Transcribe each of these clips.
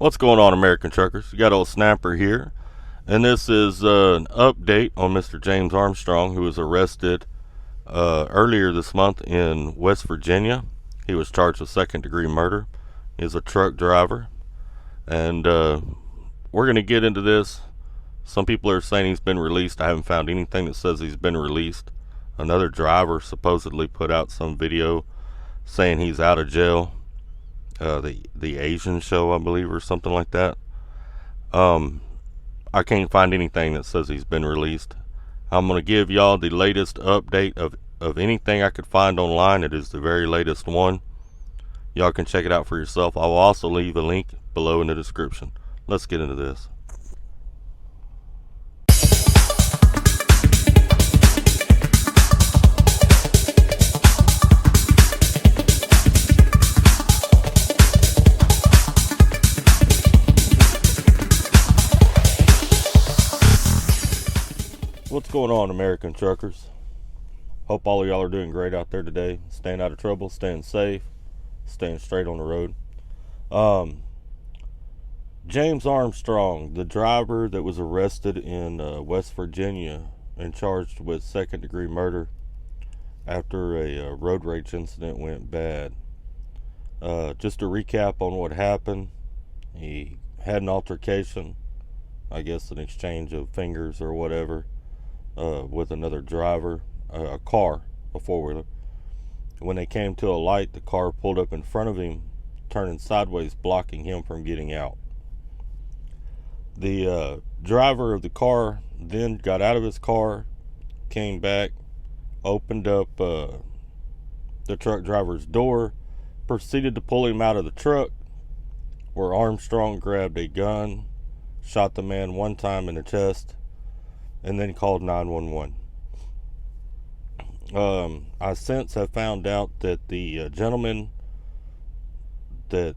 What's going on, American truckers? You got old Snapper here, and this is an update on Mr. James Armstrong, who was arrested earlier this month in West Virginia. He was charged with second-degree murder. He's a truck driver, and we're going to get into this. Some people are saying he's been released. I haven't found anything that says he's been released. Another driver supposedly put out some video saying he's out of jail. The Asian show, I believe, or something like that. I can't find anything that says he's been released. I'm going to give y'all the latest update of anything I could find online. It is the very latest one. Y'all can check it out for yourself. I will also leave a link below in the description. Let's get into this. What's going on, American truckers? Hope all of y'all are doing great out there today. Staying out of trouble, staying safe, staying straight on the road. James Armstrong, the driver that was arrested in West Virginia and charged with second-degree murder after a road rage incident went bad. Just to recap on what happened, he had an altercation, I guess an exchange of fingers or whatever, with another driver, a car, a four-wheeler. When they came to a light, the car pulled up in front of him, turning sideways, blocking him from getting out. The driver of the car then got out of his car, came back, opened up the truck driver's door, proceeded to pull him out of the truck, where Armstrong grabbed a gun, shot the man one time in the chest, and then called 911. I since have found out that the gentleman that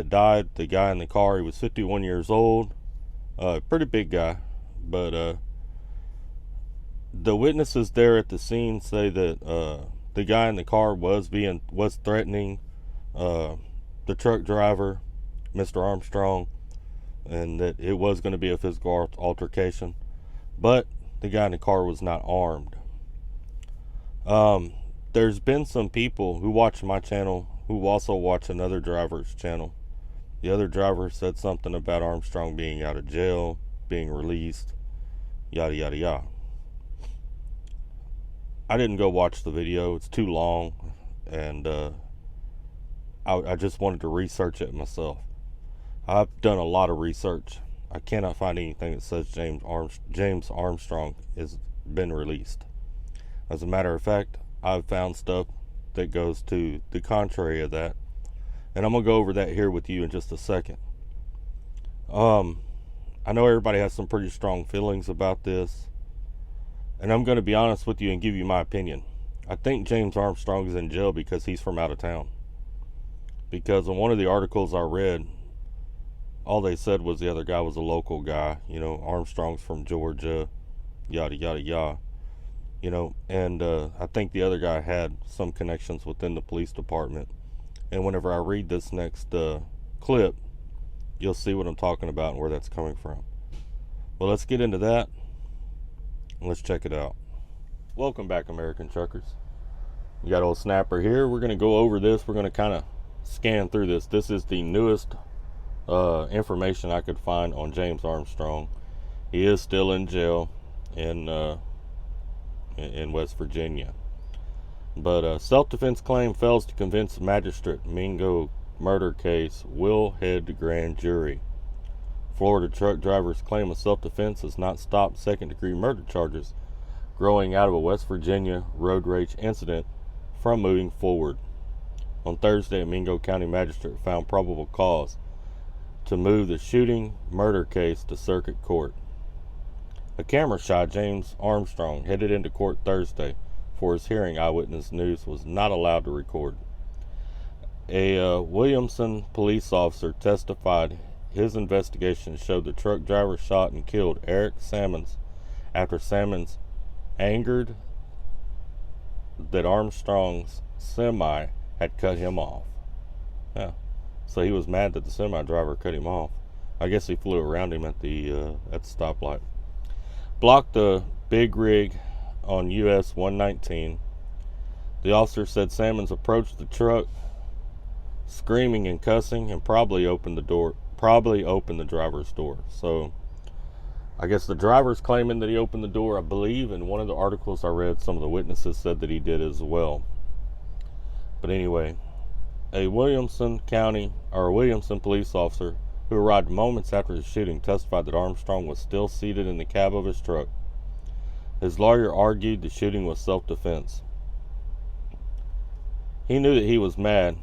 died, the guy in the car, he was 51 years old, pretty big guy, but the witnesses there at the scene say that the guy in the car was threatening the truck driver, Mr. Armstrong, and that it was going to be a physical altercation. But the guy in the car was not armed. There's been some people who watch my channel who also watch another driver's channel. The other driver said something about Armstrong being out of jail, being released, yada yada yada. I didn't go watch the video. It's too long, and I just wanted to research it myself. I've done a lot of research. I cannot find anything that says James Armstrong has been released. As a matter of fact, I've found stuff that goes to the contrary of that, and I'm going to go over that here with you in just a second. I know everybody has some pretty strong feelings about this, and I'm going to be honest with you and give you my opinion. I think James Armstrong is in jail because he's from out of town. Because in one of the articles I read, all they said was the other guy was a local guy, Armstrong's from Georgia, yada yada yada, and I think the other guy had some connections within the police department. And whenever I read this next clip, you'll see what I'm talking about and where that's coming from. Well, let's get into that. Let's check it out. Welcome back, American truckers. You got old Snapper here. We're going to go over this. We're going to kind of scan through this. This is the newest information I could find on James Armstrong. He is still in jail in West Virginia, but self-defense claim fails to convince magistrate. Mingo murder case will head to grand jury. Florida truck drivers claim of self-defense has not stopped second-degree murder charges growing out of a West Virginia road rage incident from moving forward. On Thursday, a Mingo County magistrate found probable cause to move the shooting murder case to circuit court. A camera shot James Armstrong headed into court Thursday for his hearing. Eyewitness News was not allowed to record. A Williamson police officer testified his investigation showed the truck driver shot and killed Eric Sammons after Sammons angered that Armstrong's semi had cut him off. Yeah. So he was mad that the semi driver cut him off. I guess he flew around him at the stoplight. Blocked the big rig on US 119. The officer said Salmons approached the truck screaming and cussing and probably opened the driver's door. So I guess the driver's claiming that he opened the door. I believe in one of the articles I read, some of the witnesses said that he did as well. But anyway, a Williamson police officer who arrived moments after the shooting testified that Armstrong was still seated in the cab of his truck. His lawyer argued the shooting was self-defense. He knew that he was mad.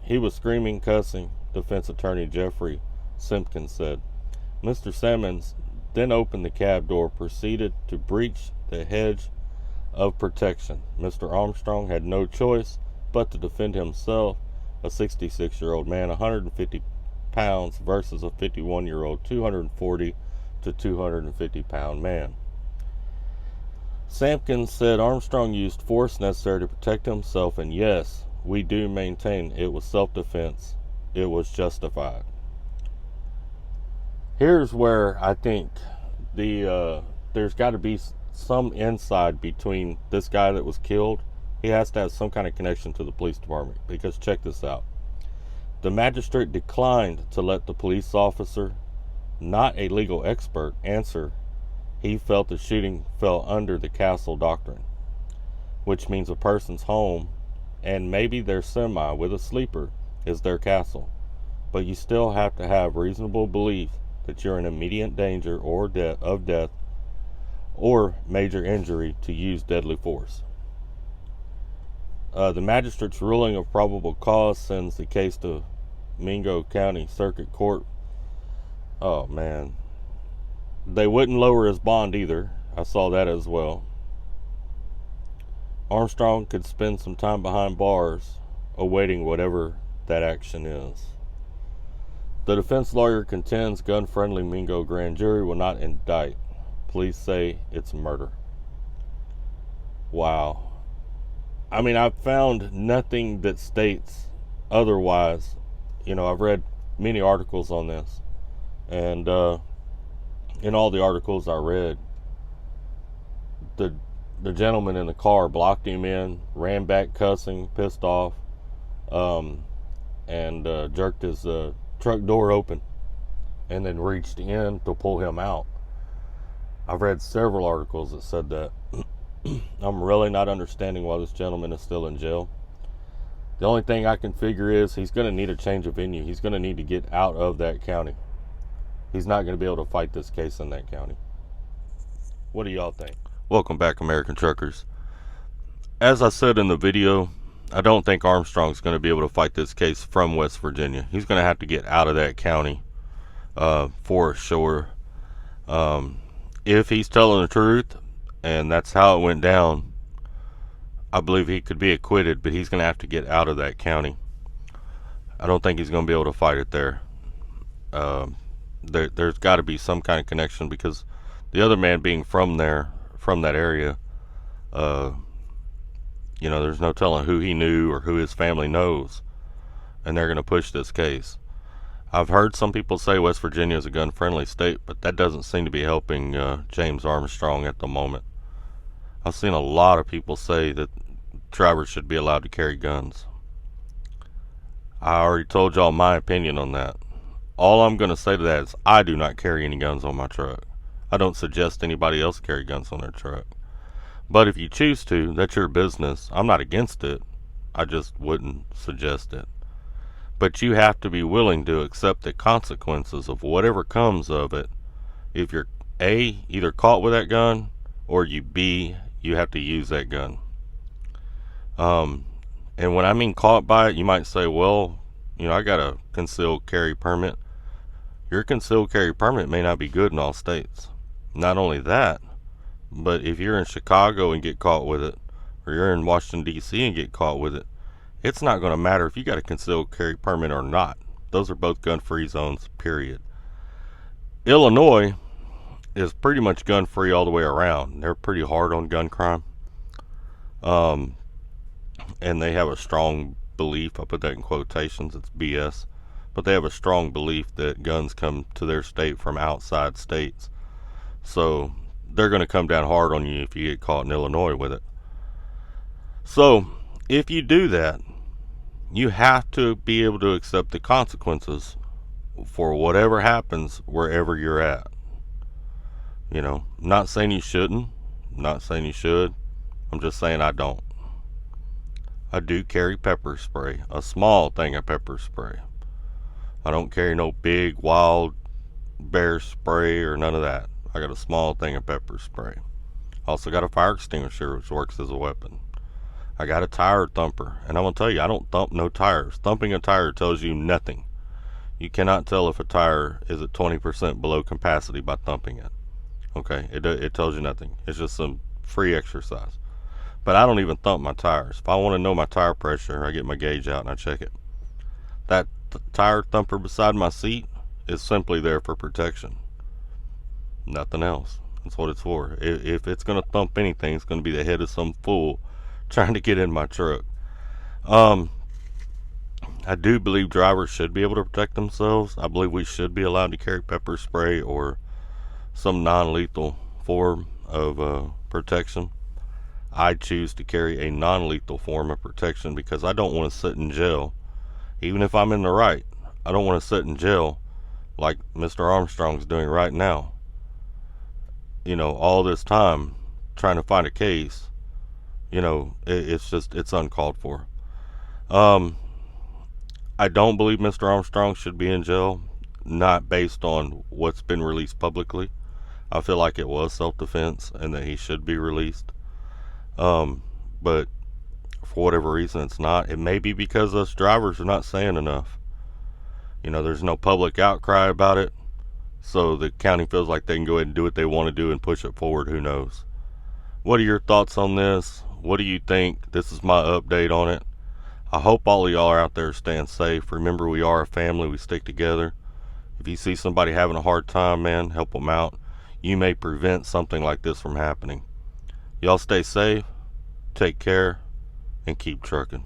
He was screaming, cussing, defense attorney Jeffrey Simpkins said. Mr. Salmons then opened the cab door, proceeded to breach the hedge of protection. Mr. Armstrong had no choice but to defend himself, a 66-year-old man, 150 pounds versus a 51-year-old, 240 to 250-pound man. Sampkins said Armstrong used force necessary to protect himself, and yes, we do maintain it was self-defense. It was justified. Here's where I think there's got to be some inside between this guy that was killed. He has to have some kind of connection to the police department, because check this out. The magistrate declined to let the police officer, not a legal expert, answer. He felt the shooting fell under the castle doctrine, which means a person's home and maybe their semi with a sleeper is their castle. But you still have to have reasonable belief that you're in immediate danger or of death or major injury to use deadly force. The magistrate's ruling of probable cause sends the case to Mingo County Circuit Court. Oh man, they wouldn't lower his bond either. I saw that as well. Armstrong could spend some time behind bars awaiting whatever that action is. The defense lawyer contends gun-friendly Mingo grand jury will not indict. Police say it's murder. Wow. I mean, I've found nothing that states otherwise. You know, I've read many articles on this, and in all the articles I read, the gentleman in the car blocked him in, ran back cussing, pissed off, and jerked his truck door open, and then reached in to pull him out. I've read several articles that said that. I'm really not understanding why this gentleman is still in jail. The only thing I can figure is he's going to need a change of venue. He's going to need to get out of that county. He's not going to be able to fight this case in that county. What do y'all think? Welcome back, American Truckers. As I said in the video, I don't think Armstrong's going to be able to fight this case from West Virginia. He's going to have to get out of that county for sure. If he's telling the truth, and that's how it went down, I believe he could be acquitted, but he's going to have to get out of that county. I don't think he's going to be able to fight it there. There's got to be some kind of connection, because the other man being from there, from that area, you know, there's no telling who he knew or who his family knows, and they're going to push this case. I've heard some people say West Virginia is a gun-friendly state, but that doesn't seem to be helping James Armstrong at the moment. I've seen a lot of people say that drivers should be allowed to carry guns. I already told y'all my opinion on that. All I'm going to say to that is I do not carry any guns on my truck. I don't suggest anybody else carry guns on their truck. But if you choose to, that's your business. I'm not against it. I just wouldn't suggest it. But you have to be willing to accept the consequences of whatever comes of it. If you're A, either caught with that gun, or B, you have to use that gun. And when I mean caught by it, you might say, well, you know, I got a concealed carry permit. Your concealed carry permit may not be good in all states. Not only that, but if you're in Chicago and get caught with it, or you're in Washington, D.C. and get caught with it, it's not going to matter if you got a concealed carry permit or not. Those are both gun-free zones, period. Illinois is pretty much gun-free all the way around. They're pretty hard on gun crime. And they have a strong belief, I put that in quotations, it's BS, but they have a strong belief that guns come to their state from outside states. So they're going to come down hard on you if you get caught in Illinois with it. So if you do that, you have to be able to accept the consequences for whatever happens wherever you're at. You know, not saying you shouldn't, not saying you should. I'm just saying I don't. I do carry pepper spray, a small thing of pepper spray. I don't carry no big wild bear spray or none of that. I got a small thing of pepper spray. Also got a fire extinguisher, which works as a weapon. I got a tire thumper, and I'm gonna tell you, I don't thump no tires. Thumping a tire tells you nothing. You cannot tell if a tire is at 20% below capacity by thumping it. Okay, it tells you nothing. It's just some free exercise. But I don't even thump my tires. If I want to know my tire pressure, I get my gauge out and I check it. That tire thumper beside my seat is simply there for protection. Nothing else. That's what it's for. If it's going to thump anything, it's going to be the head of some fool trying to get in my truck. I do believe drivers should be able to protect themselves. I believe we should be allowed to carry pepper spray or some non-lethal form of protection. I choose to carry a non-lethal form of protection because I don't want to sit in jail. Even if I'm in the right, I don't want to sit in jail like Mr. Armstrong's doing right now. You know, all this time trying to find a case, you know, it's uncalled for. I don't believe Mr. Armstrong should be in jail, not based on what's been released publicly. I feel like it was self-defense and that he should be released. But for whatever reason it's not. It may be because us drivers are not saying enough. You know, there's no public outcry about it, so the county feels like they can go ahead and do what they want to do and push it forward. Who knows? What are your thoughts on this? What do you think? This is my update on it. I hope all of y'all are out there staying safe. Remember, we are a family. We stick together. If you see somebody having a hard time, man, help them out. You may prevent something like this from happening. Y'all stay safe, take care, and keep trucking.